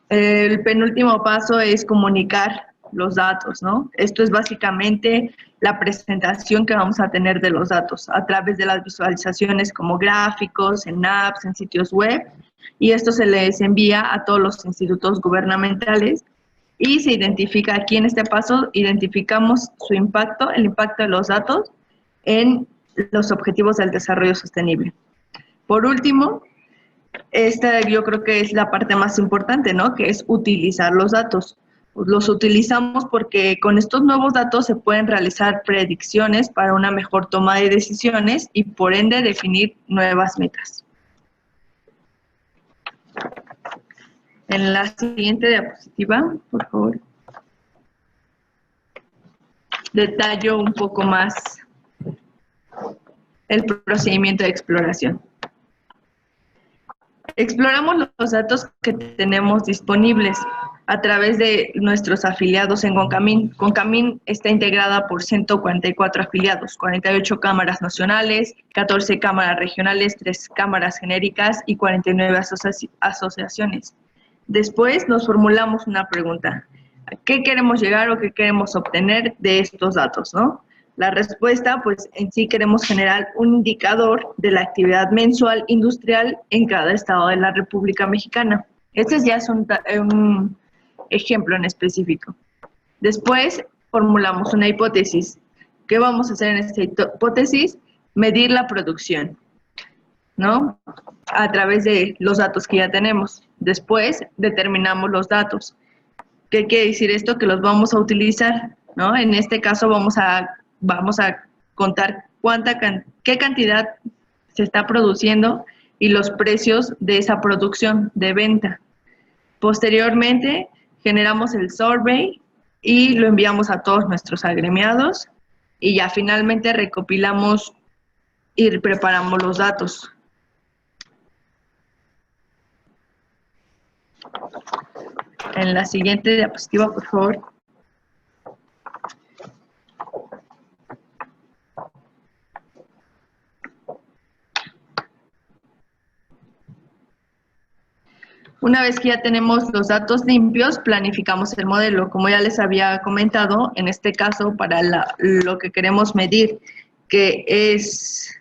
El penúltimo paso es comunicar los datos, ¿no? Esto es básicamente la presentación que vamos a tener de los datos a través de las visualizaciones como gráficos, en apps, en sitios web, y esto se les envía a todos los institutos gubernamentales y se identifica aquí en este paso, identificamos su impacto, el impacto de los datos en los objetivos del desarrollo sostenible. Por último, esta yo creo que es la parte más importante, ¿no? Que es utilizar los datos. Los utilizamos porque con estos nuevos datos se pueden realizar predicciones para una mejor toma de decisiones y por ende definir nuevas metas. En la siguiente diapositiva, por favor, detallo un poco más el procedimiento de exploración. Exploramos los datos que tenemos disponibles a través de nuestros afiliados en Concamín. Concamín está integrada por 144 afiliados, 48 cámaras nacionales, 14 cámaras regionales, 3 cámaras genéricas y 49 asociaciones. Después nos formulamos una pregunta. ¿A qué queremos llegar o qué queremos obtener de estos datos, no? La respuesta, pues en sí queremos generar un indicador de la actividad mensual industrial en cada estado de la República Mexicana. Este ya es un ejemplo en específico. Después formulamos una hipótesis. ¿Qué vamos a hacer en esta hipótesis? Medir la producción, ¿no? A través de los datos que ya tenemos. Después determinamos los datos. ¿Qué quiere decir esto? Que los vamos a utilizar, ¿no? En este caso vamos a contar qué cantidad se está produciendo y los precios de esa producción de venta. Posteriormente, generamos el survey y lo enviamos a todos nuestros agremiados y ya finalmente recopilamos y preparamos los datos. En la siguiente diapositiva, por favor. Una vez que ya tenemos los datos limpios, planificamos el modelo. Como ya les había comentado, en este caso, para lo que queremos medir, que es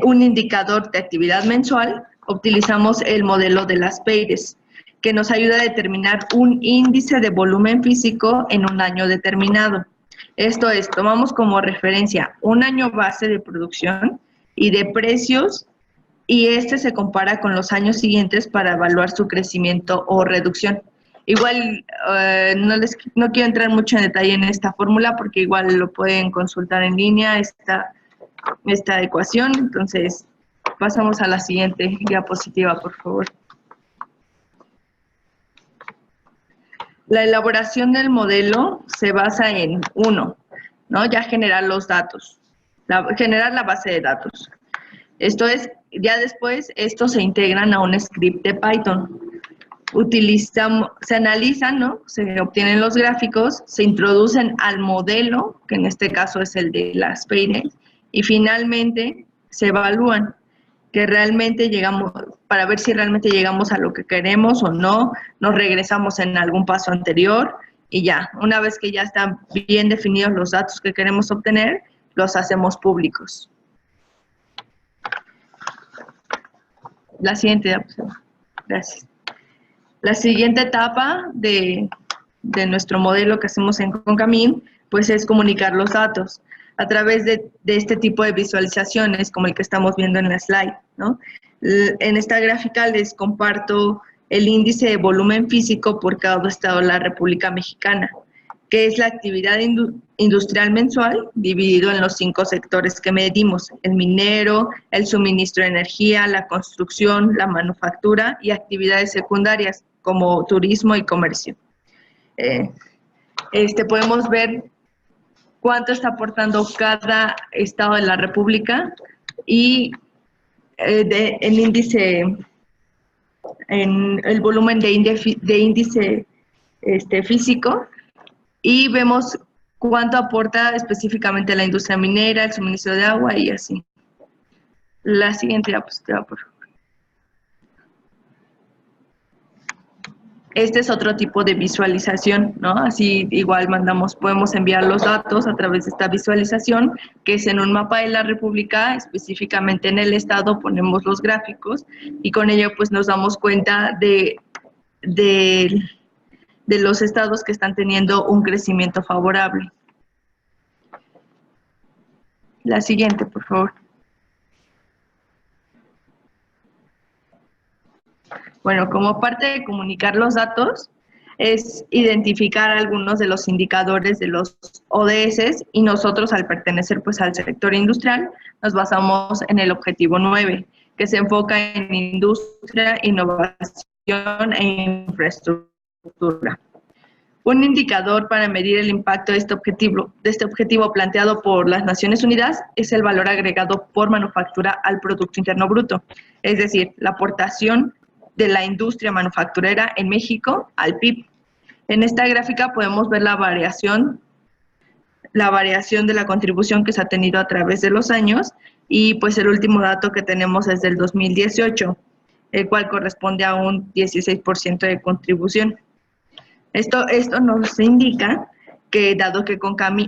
un indicador de actividad mensual, utilizamos el modelo de Las Peires, que nos ayuda a determinar un índice de volumen físico en un año determinado. Esto es, tomamos como referencia un año base de producción y de precios, y este se compara con los años siguientes para evaluar su crecimiento o reducción. Igual no quiero entrar mucho en detalle en esta fórmula porque igual lo pueden consultar en línea esta ecuación. Entonces, pasamos a la siguiente diapositiva, por favor. La elaboración del modelo se basa en, uno, ¿no? Ya generar los datos, generar la base de datos. Esto es, ya después, estos se integran a un script de Python. Se analizan, ¿no? Se obtienen los gráficos, se introducen al modelo, que en este caso es el de Las Peires, y finalmente se evalúan que realmente llegamos, para ver si realmente llegamos a lo que queremos o no, nos regresamos en algún paso anterior y ya, una vez que ya están bien definidos los datos que queremos obtener, los hacemos públicos. La siguiente, gracias. La siguiente etapa de nuestro modelo que hacemos en Concamín, pues es comunicar los datos. a través de este tipo de visualizaciones, como el que estamos viendo en la slide, ¿no? En esta gráfica les comparto el índice de volumen físico por cada estado de la República Mexicana, que es la actividad industrial mensual dividido en los 5 sectores que medimos: el minero, el suministro de energía, la construcción, la manufactura y actividades secundarias como turismo y comercio. Podemos ver cuánto está aportando cada estado de la República y el índice, en el volumen de índice físico, y vemos cuánto aporta específicamente la industria minera, el suministro de agua y así. La siguiente diapositiva, por favor. Este es otro tipo de visualización, ¿no? Así igual podemos enviar los datos a través de esta visualización, que es en un mapa de la República, específicamente en el estado ponemos los gráficos, y con ello pues nos damos cuenta de los estados que están teniendo un crecimiento favorable. La siguiente, por favor. Bueno, como parte de comunicar los datos, es identificar algunos de los indicadores de los ODS, y nosotros, al pertenecer pues al sector industrial, nos basamos en el objetivo 9, que se enfoca en industria, innovación e infraestructura. Un indicador para medir el impacto de este objetivo planteado por las Naciones Unidas es el valor agregado por manufactura al Producto Interno Bruto, es decir, la aportación de la industria manufacturera en México al PIB. En esta gráfica podemos ver la variación de la contribución que se ha tenido a través de los años, y pues el último dato que tenemos es del 2018, el cual corresponde a un 16% de contribución. Esto nos indica que, dado que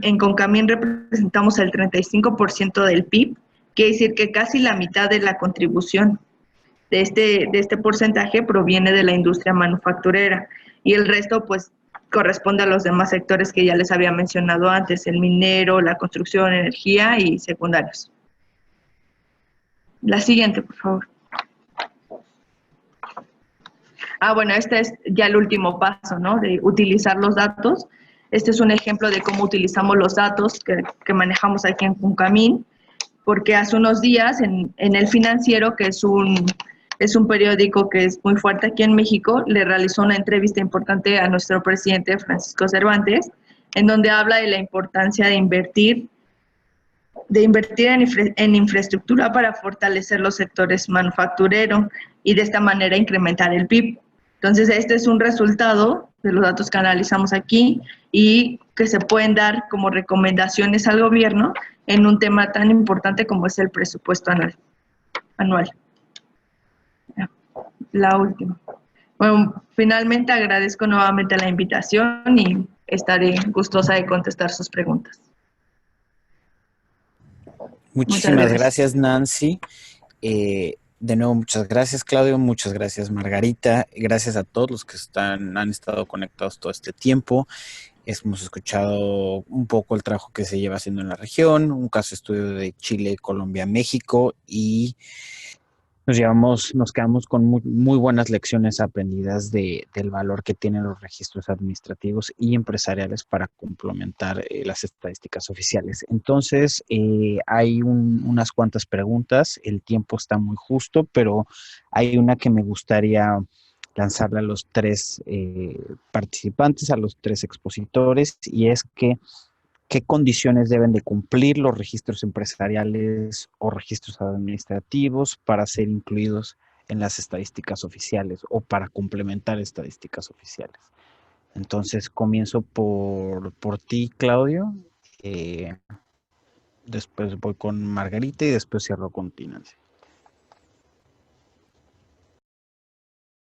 en Concamín representamos el 35% del PIB, quiere decir que casi la mitad de la contribución de este porcentaje proviene de la industria manufacturera, y el resto pues corresponde a los demás sectores que ya les había mencionado antes: el minero, la construcción, energía y secundarios. La siguiente, por favor. Bueno, este es ya el último paso, ¿no? De utilizar los datos. Este es un ejemplo de cómo utilizamos los datos que manejamos aquí en Concamín, porque hace unos días en El Financiero, que es un periódico que es muy fuerte aquí en México, le realizó una entrevista importante a nuestro presidente Francisco Cervantes, en donde habla de la importancia de invertir en infraestructura para fortalecer los sectores manufactureros y de esta manera incrementar el PIB. Entonces, este es un resultado de los datos que analizamos aquí y que se pueden dar como recomendaciones al gobierno en un tema tan importante como es el presupuesto anual. La última. Bueno, finalmente agradezco nuevamente la invitación y estaré gustosa de contestar sus preguntas. Muchísimas gracias, Nancy. De nuevo, muchas gracias, Claudio. Muchas gracias, Margarita. Gracias a todos los que han estado conectados todo este tiempo. Hemos escuchado un poco el trabajo que se lleva haciendo en la región, un caso de estudio de Chile, Colombia, México, y nos quedamos con muy buenas lecciones aprendidas del valor que tienen los registros administrativos y empresariales para complementar las estadísticas oficiales. Entonces, hay unas cuantas preguntas. El tiempo está muy justo, pero hay una que me gustaría lanzarle a los 3 participantes, a los 3 expositores, y es que ¿qué condiciones deben de cumplir los registros empresariales o registros administrativos para ser incluidos en las estadísticas oficiales o para complementar estadísticas oficiales? Entonces, comienzo por ti, Claudio. Después voy con Margarita y después cierro con ti, Nancy.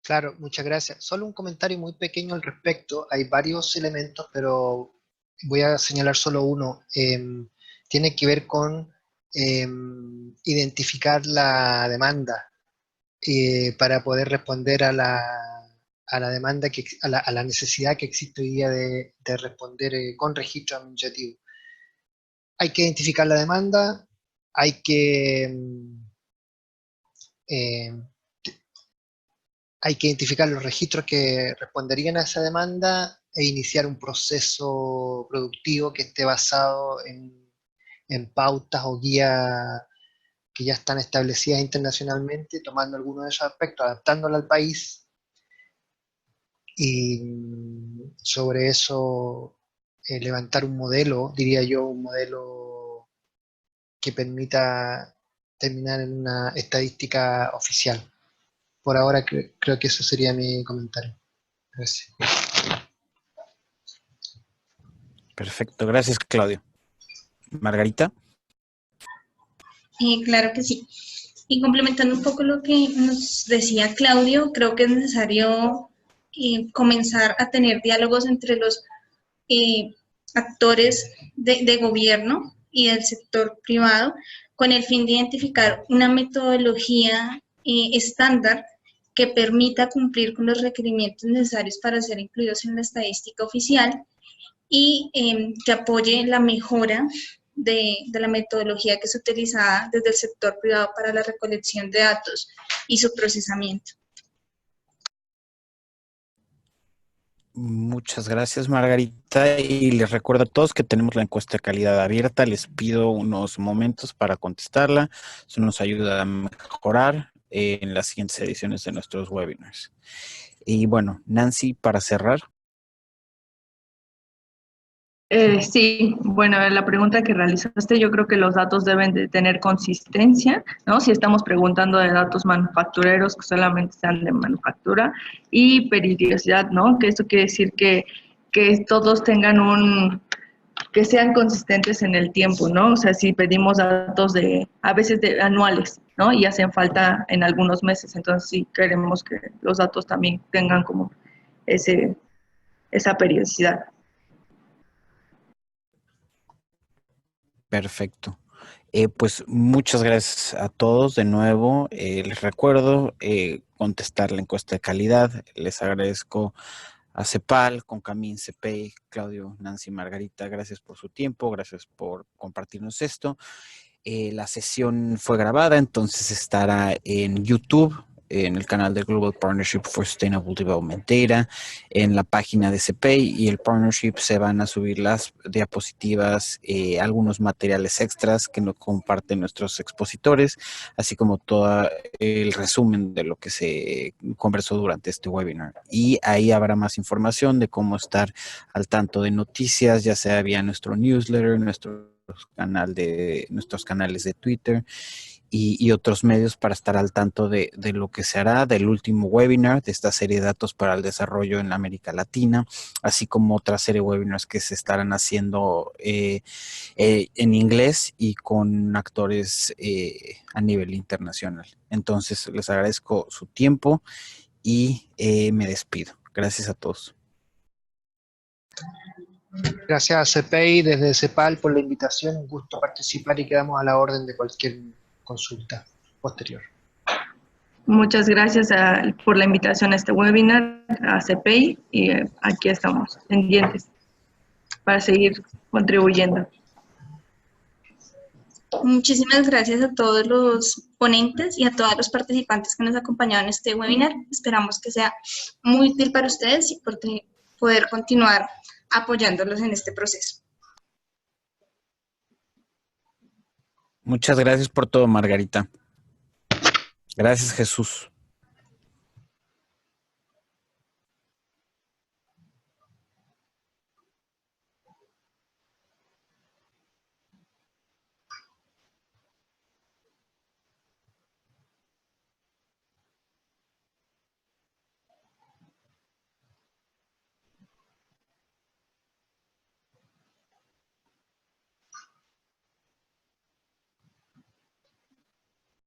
Claro, muchas gracias. Solo un comentario muy pequeño al respecto. Hay varios elementos, pero voy a señalar solo uno. Tiene que ver con identificar la demanda para poder responder a la demanda, a la necesidad que existe hoy día de responder con registro administrativo. hay que identificar la demanda, hay que, hay que identificar los registros que responderían a esa demanda e iniciar un proceso productivo que esté basado en pautas o guías que ya están establecidas internacionalmente, tomando algunos de esos aspectos, adaptándolo al país, y sobre eso levantar un modelo, diría yo, un modelo que permita terminar en una estadística oficial. Por ahora creo que eso sería mi comentario. Gracias. Perfecto, gracias Claudio. Margarita. Claro que sí. Y complementando un poco lo que nos decía Claudio, creo que es necesario comenzar a tener diálogos entre los actores de gobierno y del sector privado con el fin de identificar una metodología estándar que permita cumplir con los requerimientos necesarios para ser incluidos en la estadística oficial y que apoye la mejora de la metodología que es utilizada desde el sector privado para la recolección de datos y su procesamiento. Muchas gracias, Margarita. Y les recuerdo a todos que tenemos la encuesta de calidad abierta. Les pido unos momentos para contestarla. Eso nos ayuda a mejorar en las siguientes ediciones de nuestros webinars. Y bueno, Nancy, para cerrar. Sí, bueno, la pregunta que realizaste, yo creo que los datos deben de tener consistencia, ¿no? Si estamos preguntando de datos manufactureros, que solamente sean de manufactura, y periodicidad, ¿no? Que esto quiere decir que todos tengan que sean consistentes en el tiempo, ¿no? O sea, si pedimos datos a veces de anuales, ¿no? Y hacen falta en algunos meses, entonces sí queremos que los datos también tengan como esa periodicidad. Perfecto. Pues muchas gracias a todos de nuevo. Les recuerdo contestar la encuesta de calidad. Les agradezco a CEPAL, Concamín, CEPEI, Claudio, Nancy, Margarita. Gracias por su tiempo, gracias por compartirnos esto. La sesión fue grabada, entonces estará en YouTube, en el canal del Global Partnership for Sustainable Development Data, en la página de CEPEI y el Partnership se van a subir las diapositivas, algunos materiales extras que nos comparten nuestros expositores, así como todo el resumen de lo que se conversó durante este webinar. Y ahí habrá más información de cómo estar al tanto de noticias, ya sea vía nuestro newsletter, nuestros canales de Twitter y otros medios para estar al tanto de lo que se hará, del último webinar de esta serie de datos para el desarrollo en América Latina, así como otra serie de webinars que se estarán haciendo en inglés y con actores a nivel internacional. Entonces, les agradezco su tiempo y me despido. Gracias a todos. Gracias a CEPEI desde CEPAL por la invitación, un gusto participar y quedamos a la orden de cualquier consulta posterior. Muchas gracias por la invitación a este webinar, a CEPEI, y aquí estamos pendientes para seguir contribuyendo. Muchísimas gracias a todos los ponentes y a todos los participantes que nos acompañaron en este webinar. Esperamos que sea muy útil para ustedes y poder continuar apoyándolos en este proceso. Muchas gracias por todo, Margarita. Gracias, Jesús.